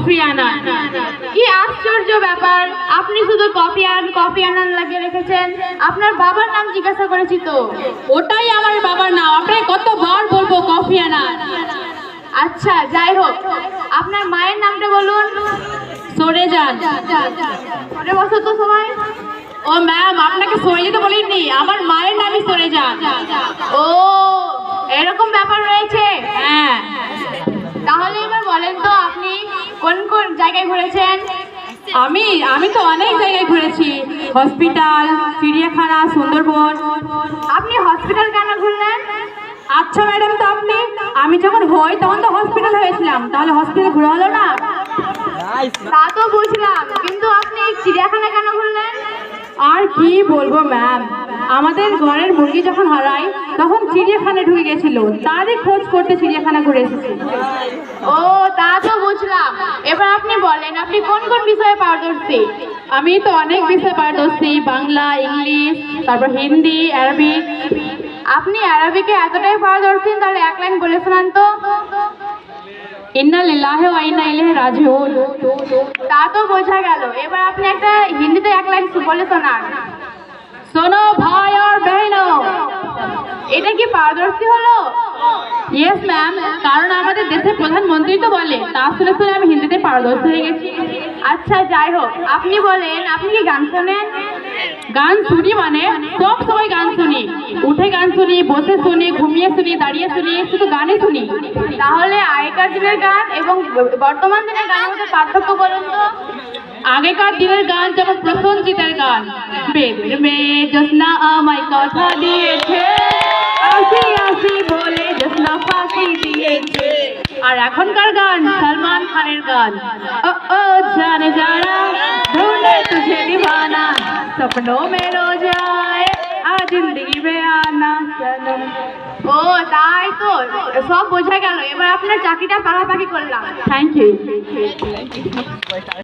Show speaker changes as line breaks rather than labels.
Kofi Annan.
কি আশ্চর্য ব্যাপার, আপনি শুধু কফি আনান লাগিয়ে রেখেছেন, আপনার বাবার নাম জিজ্ঞাসা করেছি তো।
ওটাই আমার বাবার নাম, আপনাকে কতবার বলবো কফি আনান।
আচ্ছা যাই হোক, আপনার মায়ের নামটা বলুন।
সরে যান।
সরে বসো তো সবাই।
ও ম্যাম, আপনাকে সরে যেতে বলিনি, আমার মায়ের নামই সরে যান।
ও এরকম ব্যাপার রয়েছে।
হ্যাঁ।
তাহলে এবার বলেন তো আপনি কোন কোন জায়গায় ঘুরেছেন?
আমি তো অনেক জায়গায় ঘুরেছি, হসপিটাল, চিড়িয়াখানা, সুন্দরবন।
আপনি হসপিটাল কেন ঘুরলেন?
আচ্ছা ম্যাডাম, তো আমি যখন হই তখন তো হসপিটাল হয়েছিলাম, তাহলে হসপিটাল ঘোরা হলো না?
তা তো বুঝলাম, কিন্তু আপনি চিড়িয়াখানা কেন ঘুরলেন?
আর কি বলবো ম্যাম, আমাদের ঘরের মুরগি যখন হারাই তখন চিড়িয়াখানা ঢুকে গেছিল, তারই খোঁজ করতে চিড়িয়াখানা ঘুরে এসেছি।
ও তা তো বুঝলাম, এবার আপনি বলেন আপনি কোন কোন বিষয়ে পারদর্শী?
আমি তো অনেক বিষয় পারদর্শী, বাংলা, ইংলিশ, তারপর হিন্দি, আরবিক।
আপনি আরবিকে এতটাই পারদর্শী, তাহলে এক লাইন বলে শোনান তো।
ইন্না লিল্লাহি ওয়া ইন্না ইলাইহি রাজিউন।
তা তো বোঝা গেল, এবার আপনি একটা হিন্দিতে এক লাইন বলে শোনান।
শোনো ভাই আর বহনো,
এটা কি পারদর্শী হলো?
ইয়েস ম্যাম, কারণ আমাদের দেশের প্রধানমন্ত্রী তো বলে, তা শুনে শুনে আমি হিন্দিতে পারদর্শী হয়ে গেছি।
আচ্ছা যাই হোক, আপনি বলেন আপনি কি গান শোনেন?
গান শুনি মানে সব সময় গান শুনি, উঠে গান শুনি, বসে শুনি, ঘুমিয়ে শুনি, দাঁড়িয়ে শুনি, শুধু গানই শুনি।
তাহলে আগেকার দিনের গান এবং বর্তমান দিনের গানের মধ্যে পার্থক্য বলুন তো।
আগেকার দিনের গান যেমন প্রসেনজিতের গান, বেদের মেয়ে জ্যোৎস্না আমায় কথা দিয়েছে, আসি আসি বলে জ্যোৎস্না ফাঁকি দিয়েছে। আর এখনকার গান সলমান খানের গান, ও ও জানে যারা ढूंढे तुझे दीवाना सपनों में रोज आए आज जिंदगी में आना सनम।
ও তাই তো, সব বোঝা গেল, এবার আপনার চাকরিটা পাকাপাকি করলাম।
Thank you.